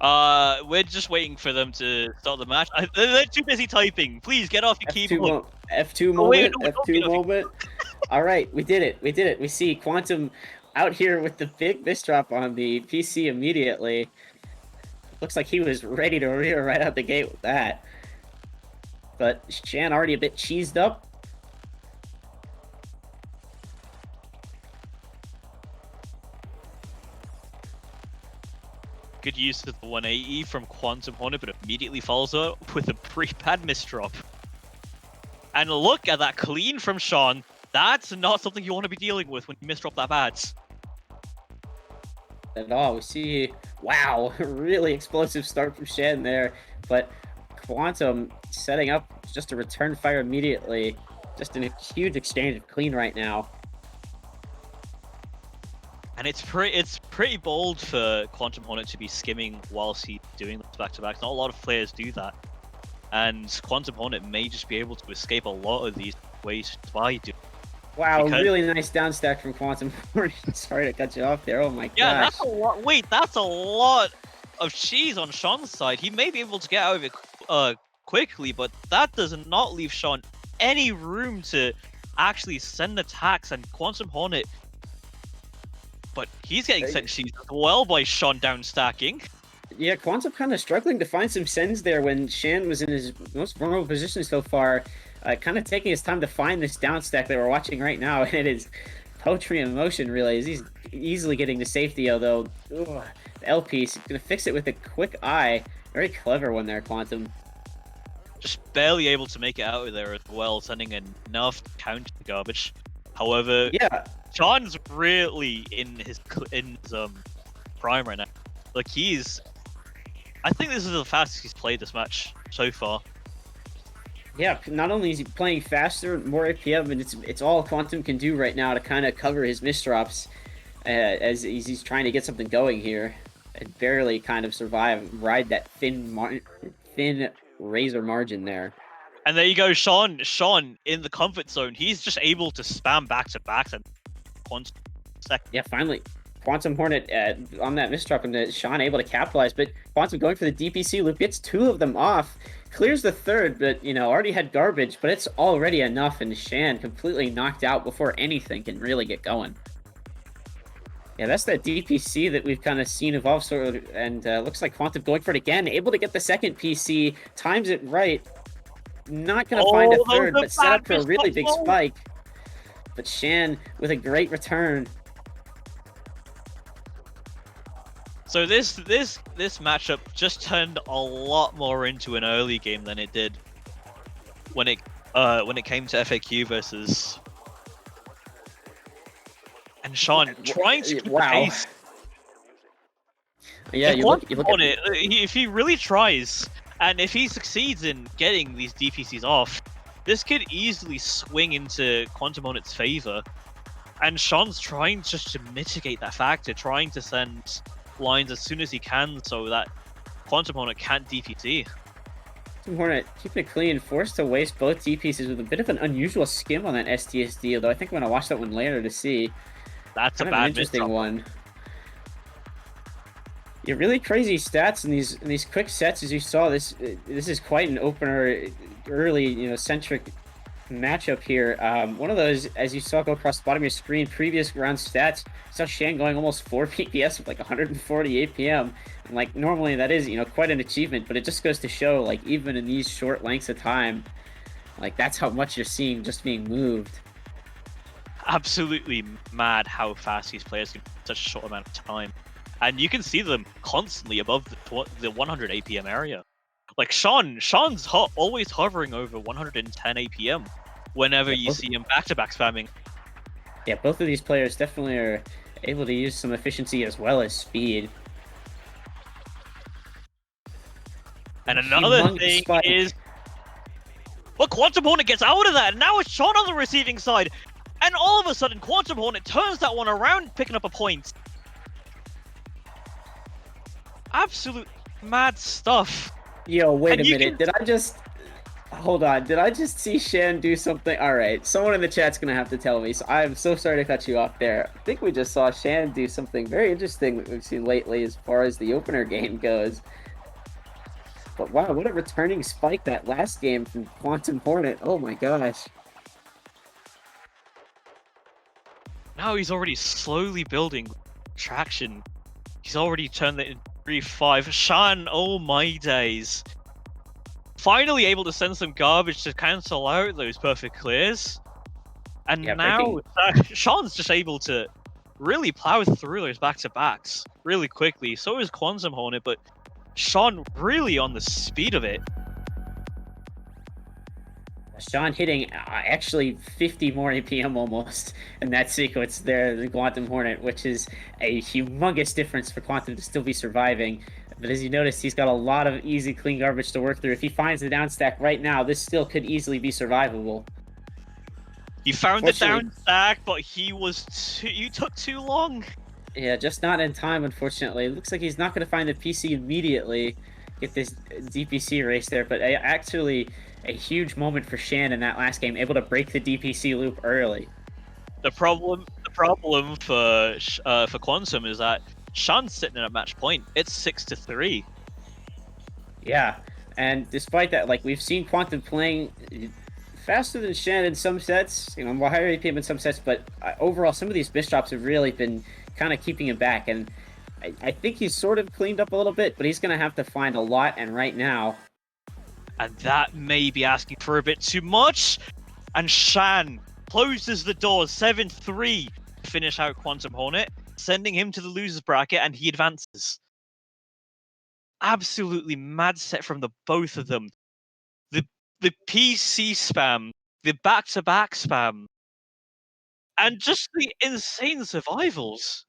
We're just waiting for them to start the match. They're too busy typing. Please get off your keyboard. F2 Oh wait, moment, no, we're F2 talking of moment. All right, we did it. We did it. We see Quantumh out here with the big misdrop on the PC immediately. Looks like he was ready to rear right out the gate with that. But Shan already a bit cheesed up. Good use of the 180 from Quantumh Hornet, but immediately follows up with a pre-pad misdrop. And look at that clean from Shan. That's not something you want to be dealing with when you misdrop that bad. At all, we see, wow, really explosive start from Shan there, but Quantumh setting up just a return fire immediately. Just in a huge exchange of clean right now. And it's pretty bold for Quantumh Hornet to be skimming whilst he's doing those back-to-backs. Not a lot of players do that. And Quantumh Hornet may just be able to escape a lot of these ways by doing. Wow, really nice down stack from Quantumh Hornet. Sorry to cut you off there. Oh my gosh. Yeah, that's a lot. Wait, that's a lot of cheese on Shan's side. He may be able to get out of it quickly, but that does not leave Shan any room to actually send attacks. And Quantumh Hornet, but he's getting sent cheese as well by Shan down stacking. Yeah, Quantumh kind of struggling to find some sends there when Shan was in his most vulnerable position so far. Kind of taking his time to find this down stack that we're watching right now, and it is poetry in motion, really, as he's easily getting to safety, although the L piece, gonna fix it with a quick eye. Very clever one there, Quantumh. Just barely able to make it out of there as well, sending enough counter garbage. However, yeah, Shan's really in his prime right now. Like I think this is the fastest he's played this match so far. Yeah, not only is he playing faster, more APM, and it's all Quantumh can do right now to kind of cover his misdrops as he's trying to get something going here and barely kind of ride that thin razor margin there. And there you go, Shan in the comfort zone. He's just able to spam back-to-backs and yeah, finally. Quantumh Hornet on that misdrop and Shan able to capitalize, but Quantumh going for the DPC loop, gets two of them off, clears the third, but, you know, already had garbage, but it's already enough, and Shan completely knocked out before anything can really get going. Yeah, that's that DPC that we've kind of seen evolve, and looks like Quantumh going for it again, able to get the second PC, times it right, not going to find a third, but set up for a really big spike. But Shan with a great return. So this matchup just turned a lot more into an early game than it did when it came to FAQ versus and Shan trying to keep the pace. Yeah, you look on it. If he really tries, and if he succeeds in getting these DPCs off, this could easily swing into Quantumh Hornet's favor. And Shan's trying just to mitigate that factor, trying to send lines as soon as he can so that Quantumh Hornet can't DPC. Quantumh Hornet keeping it clean, forced to waste both DPCs with a bit of an unusual skim on that STSD, although I think I'm going to watch that one later to see. That's kind a bad interesting one. Yeah, really crazy stats in these quick sets, as you saw. This is quite an opener, early, you know, centric matchup here. One of those, as you saw go across the bottom of your screen, previous round stats, you saw Shan going almost 4 PPS with like 140 APM, and like normally that is, you know, quite an achievement, but it just goes to show, like, even in these short lengths of time, like, that's how much you're seeing just being moved. Absolutely mad how fast these players can in such a short amount of time, and you can see them constantly above the 100 APM area. Like Shan's always hovering over 110 APM whenever you see him back-to-back spamming. Yeah, both of these players definitely are able to use some efficiency as well as speed. And another thing is, well, Quantumh Hornet gets out of that, and now it's Shan on the receiving side. And all of a sudden, Quantumh Hornet turns that one around, picking up a point. Absolute mad stuff. Yo, wait a minute. Did I just... Hold on, did I just see Shan do something? All right, someone in the chat's gonna have to tell me. So I'm so sorry to cut you off there. I think we just saw Shan do something very interesting that we've seen lately as far as the opener game goes. But wow, what a returning spike that last game from Quantum Hornet. Oh my gosh. Now he's already slowly building traction. He's already turned it into 3-5. Shan, oh my days. Finally able to send some garbage to cancel out those perfect clears. And Yeah, now breaking. Sean's just able to really plow through those back-to-backs really quickly. So is Quantum Hornet, but Sean really on the speed of it. Shan hitting actually 50 more APM almost in that sequence there, the Quantum Hornet, which is a humongous difference for Quantum to still be surviving. But as you notice, he's got a lot of easy, clean garbage to work through. If he finds the down stack right now, this still could easily be survivable. He found the down stack, but you took too long. Yeah, just not in time, unfortunately. It looks like he's not going to find the PC immediately. Get this DPC race there, but actually a huge moment for Shan in that last game, able to break the DPC loop early. The problem for Quantum is that Shan's sitting at match point. It's 6-3. Yeah, and despite that, like we've seen Quantum playing faster than Shan in some sets, more higher APM in some sets, but overall, some of these Bishops have really been kind of keeping him back, and I think he's sort of cleaned up a little bit, but he's going to have to find a lot, and right now... And that may be asking for a bit too much, and Shan closes the doors 7-3 to finish out Quantum Hornet, sending him to the losers bracket, and he advances. Absolutely mad set from the both of them. The PC spam, the back-to-back spam, and just the insane survivals.